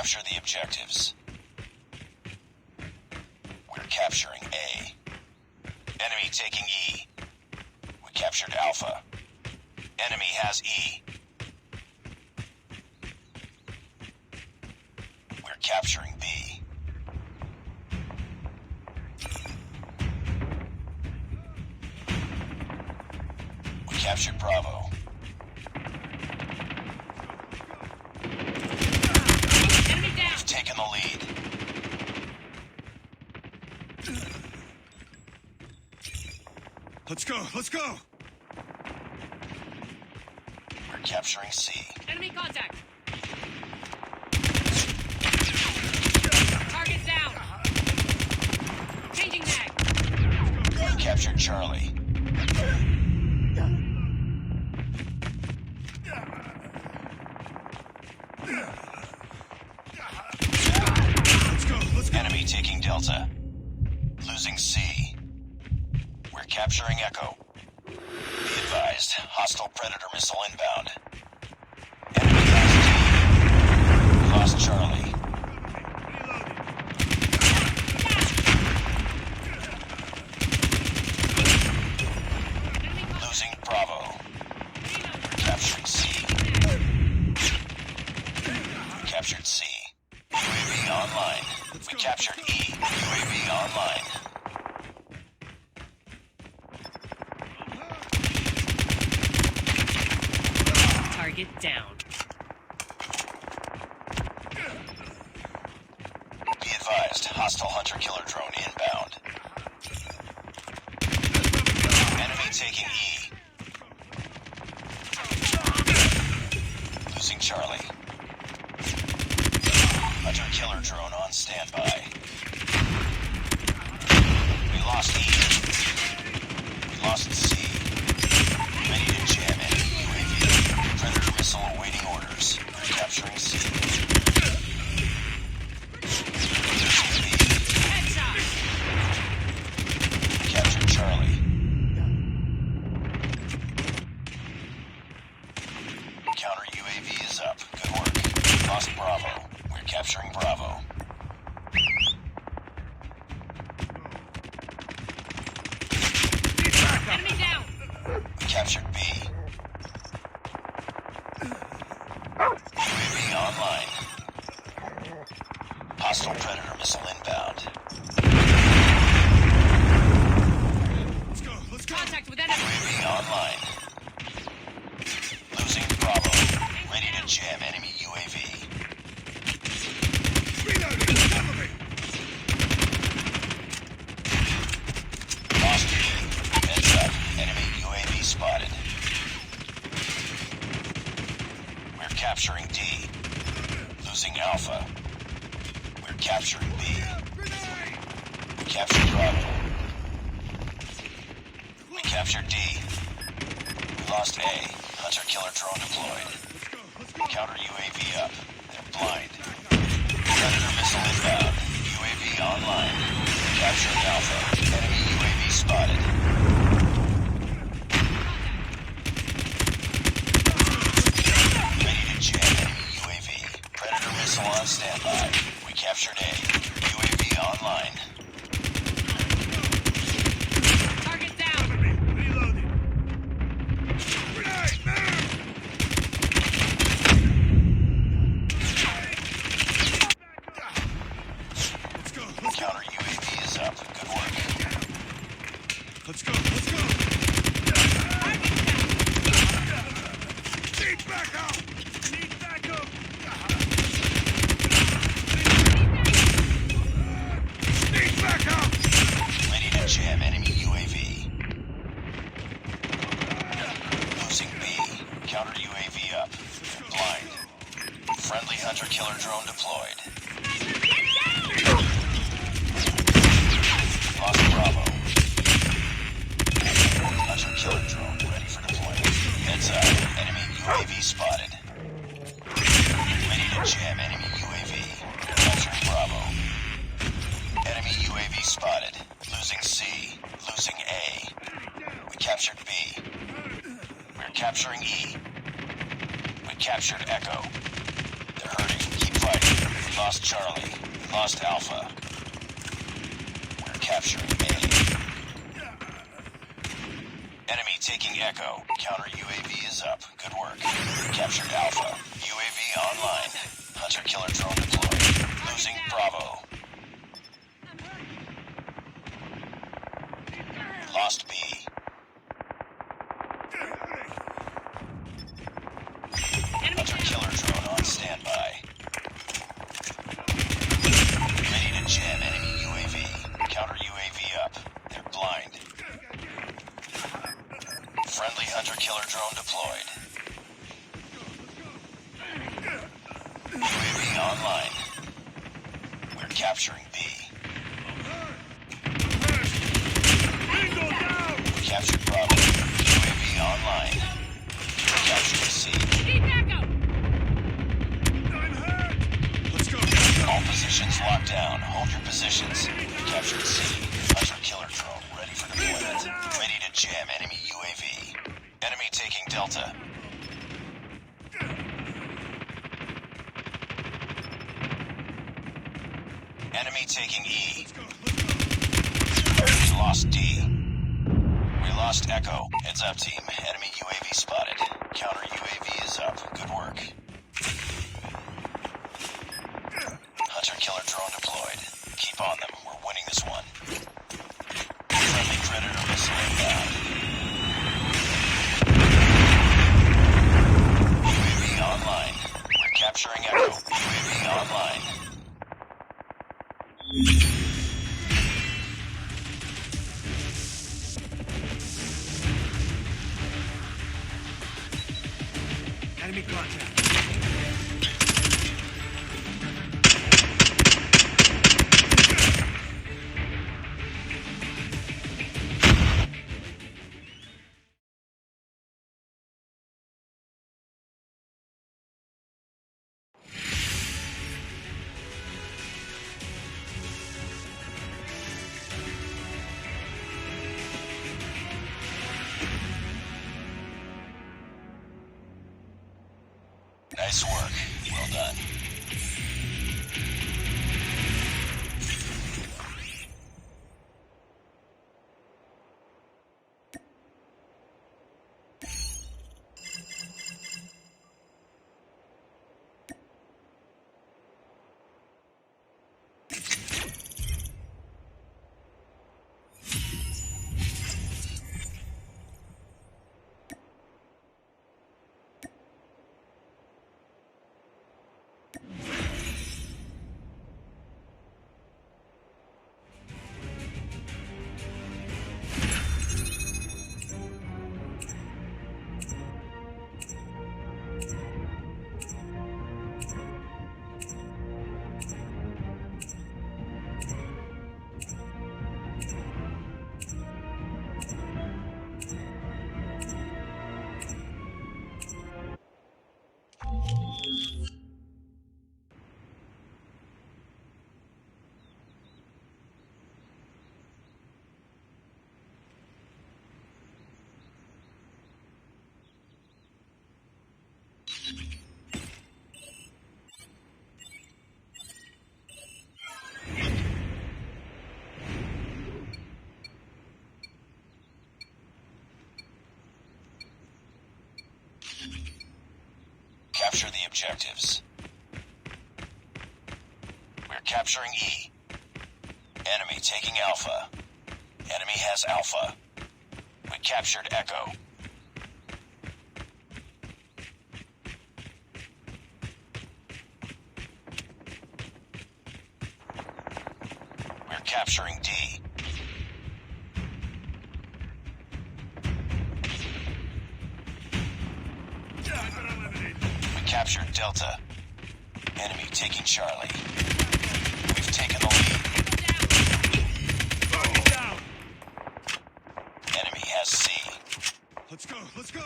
Capture the objectives. We're capturing A. Enemy taking E. We captured Alpha. Enemy has E. We're capturing B. We captured Bravo. Enemy down. We've taken the lead. Let's go, let's go! We're capturing C. Enemy contact. Target down. Changing mag. We captured Charlie. Let's go! Enemy taking Delta. Losing C. We're capturing Echo. Be advised, hostile Predator missile inbound. Enemy has D. We lost Charlie. Losing Bravo. We're capturing C. We captured C. UAV online. We captured E. UAV online. Target down. Be advised, hostile hunter-killer drone inbound. Enemy taking E. Losing Charlie. Hunter-killer drone on standby. We lost E. We lost C. Ready to jam enemy UAV. Predator missile awaiting orders. We're capturing C. Losing B. Headshot. We captured Charlie. Counter UAV is up. Good work. Lost Bravo. We're capturing Bravo. Enemy down. We captured B. UAV online. Hostile Predator missile inbound. Let's go, let's go! Contact with enemy. UAV online. Losing Bravo. Ready to jam enemy UAV. Reloading! Cover me! Lost E. Heads up. Enemy UAV spotted. We're capturing D. Losing Alpha. We're capturing B. Grenade! We captured Bravo. We captured D. We lost A. Hunter-killer drone deployed. Let's go, let's go! Counter UAV up. They're blind. Predator missile inbound. UAV online. Capturing Alpha. Enemy UAV spotted. Ready to jam enemy UAV. Predator missile on standby. We captured A. UAV online. Target down. Reloading! Grenade, man! Let's go, let's go! Counter UAV is up. Good work. Let's go, let's go! Need backup! Need backup! Need backup! Ready to jam enemy UAV. Losing B. Counter UAV up. They're blind. Friendly hunter-killer drone deployed. Lost Bravo. Hunter-killer drone ready for deployment. Heads up. Enemy UAV spotted. Ready to jam enemy UAV. Capturing Bravo. Enemy UAV spotted. Losing C. Losing A. We captured B. We're capturing E. We captured Echo. They're hurting. Keep fighting. Lost Charlie. Lost Alpha. We're capturing A. Enemy taking Echo. Counter UAV is up. Good work. Captured Alpha. UAV online. Hunter-killer drone deployed. Losing Bravo. Lost B. Enemy down. Hunter-killer drone on standby. Ready to jam enemy UAV. Counter UAV up. They're blind. Friendly hunter-killer drone deployed. UAV online. We're capturing B. Bingo down! We captured Bravo. UAV online. We're capturing C. Need backup. I'm hurt! Let's go! All positions locked down. Hold your positions. We captured C. Hunter-killer drone ready for deployment. Ready to jam enemy UAV. Enemy taking Delta. Enemy taking E. We lost D. We lost Echo. Heads up, team. Enemy UAV spotted. Counter UAV is up. Good work. Hunter-killer drone deployed. Keep on them. We're winning this one. Friendly Predator missile inbound. UAV online. We're capturing Echo. UAV online. Enemy contact. Nice work. Well done. Capture the objectives. We're capturing E. Enemy taking Alpha. Enemy has Alpha. We captured Echo. We're capturing D. We captured Delta. Enemy taking Charlie. We've taken the lead. Target down! Enemy has C. Let's go, let's go!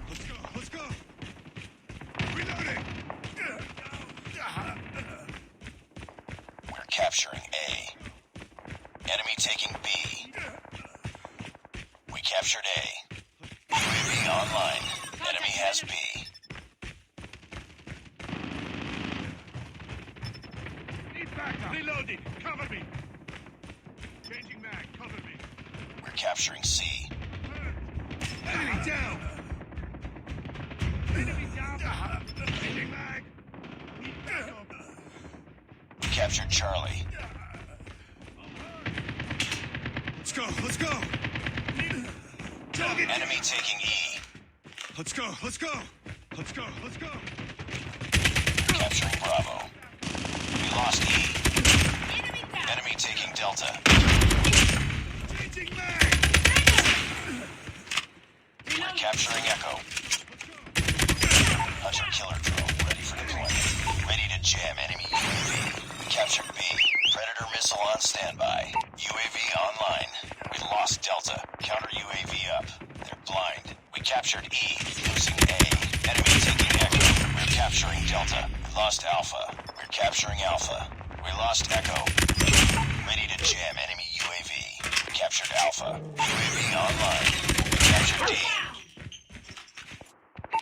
Let's go, let's go! Reloading! capturing A. Enemy taking B. We captured A. UAV online. Enemy has B. Need backup. Reloading. Cover me. Changing mag. Cover me. We're capturing C. Enemy down. Enemy down. Changing mag. Need backup. We captured Charlie. Let's go. Let's go. Target. Enemy taking E. Let's go. Let's go. Let's go. Let's go. Capturing Bravo. We lost E. Enemy down. Enemy taking Delta. Changing mag. We're capturing Echo. Hunter killer drone ready for deployment. Ready to jam enemy UAV. We captured B. Predator missile on standby. UAV online. We lost Delta. Counter UAV up. They're blind. We captured E. Losing A. Enemy taking Echo. We're capturing Delta. We lost Alpha. We're capturing Alpha. We lost Echo. Ready to jam enemy UAV. We captured Alpha. UAV online. We captured D.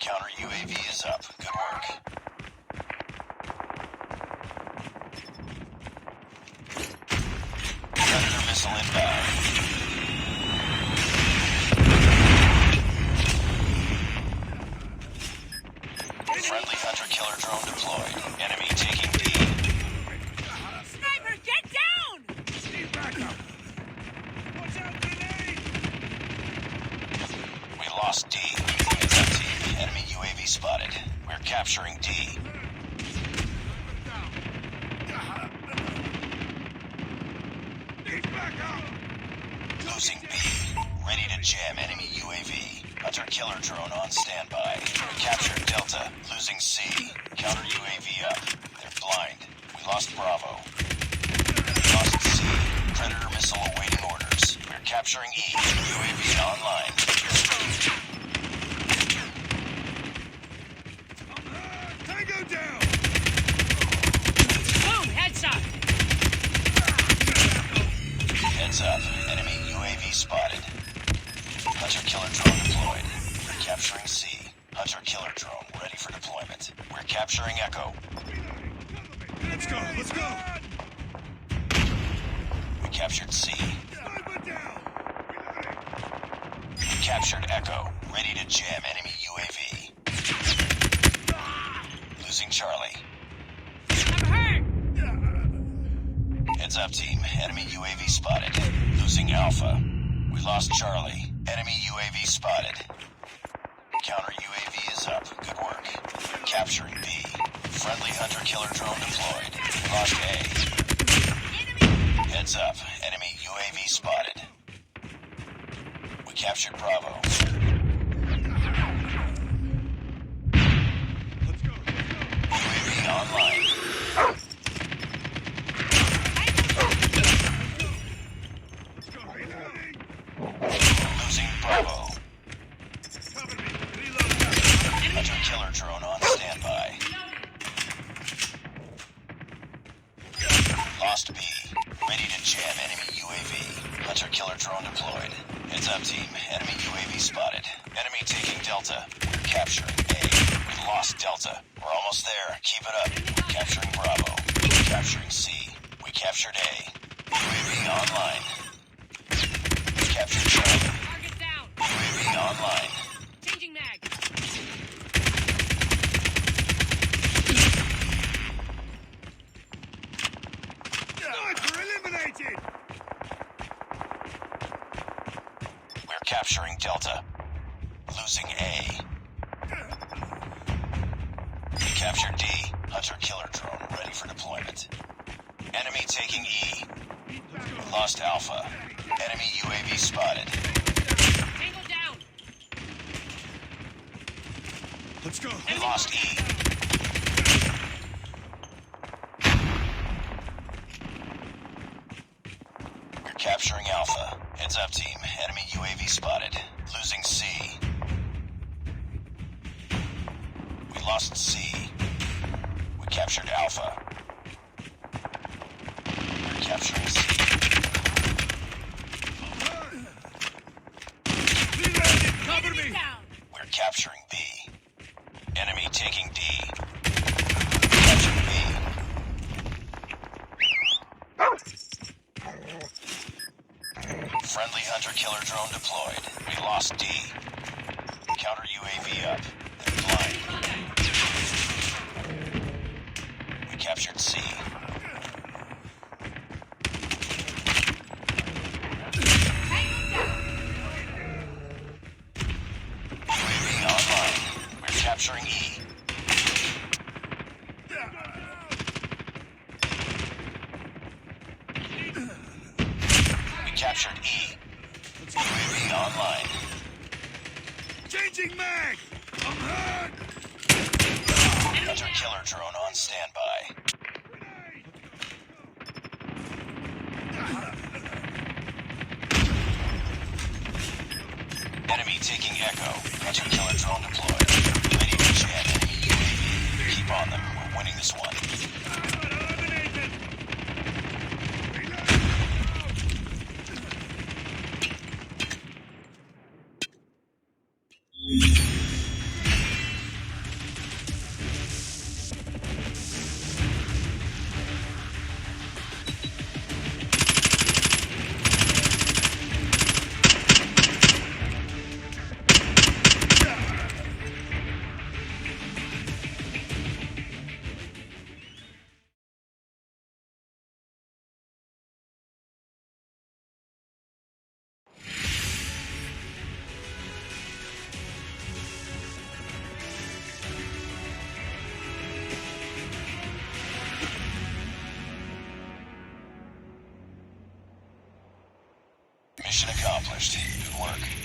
Counter UAV is up. Good work. Predator missile inbound. Friendly hunter killer drone deployed. Enemy taking D. Sniper, get down! Need backup. Watch out, grenade. We lost D. It's empty. Enemy UAV spotted. We're capturing D. Need backup. Losing B. Ready to jam enemy UAV. Hunter killer drone on standby. We captured Delta. Losing C. Counter UAV up. They're blind. We lost Bravo. Lost C. Predator missile awaiting orders. We're capturing E. UAV online. Tango down. Boom, headshot. Heads up. Enemy UAV spotted. Hunter killer drone deployed. We're capturing C. Hunter killer drone ready for deployment. We're capturing Echo. Let's go. Let's go. We captured C. Sniper down. Reloading. We captured Echo. Ready to jam enemy UAV. Losing Charlie. I'm hurt. Heads up, team. Enemy UAV spotted. Losing Alpha. We lost Charlie. Enemy UAV spotted. Counter UAV is up. Good work. Capturing B. Friendly hunter killer drone deployed. We lost A. Heads up. Enemy UAV spotted. We captured Bravo. Let's go. Let's go. UAV online. Let's go. Reloading. Losing Bravo. Cover me. Reloading. Hunter killer drone on standby. Lost B. Ready to jam enemy UAV. Hunter killer drone deployed. Heads up, team. Enemy UAV spotted. Enemy taking Delta. We're capturing A. We lost Delta. We're almost there. Keep it up. We're capturing Bravo. We're capturing C. We captured A. UAV online. We captured Charlie. Target down. UAV online. Changing mag. Sniper eliminated. We're capturing Delta. Losing A. We captured D. Hunter killer drone ready for deployment. Enemy taking E. Lost Alpha. Enemy UAV spotted. Tango down. Let's go. We lost E. We're capturing Alpha. Heads up, team. Enemy UAV spotted. Losing C. We lost C. We captured Alpha. We're capturing C. Reloading! Cover Enemy me! down. We're capturing B. Enemy taking D. Capturing B. Friendly hunter-killer drone deployed. We lost D. Counter UAV up. They're blind. We captured C. UAV online. We're capturing E. We captured E. UAV online. Changing mag! I'm hurt! Hunter-killer drone on standby. Enemy taking Echo. Hunter-killer drone deployed. Ready to jam enemy UAV. Keep on them. We're winning this one. Eliminated! Mission accomplished. Good work.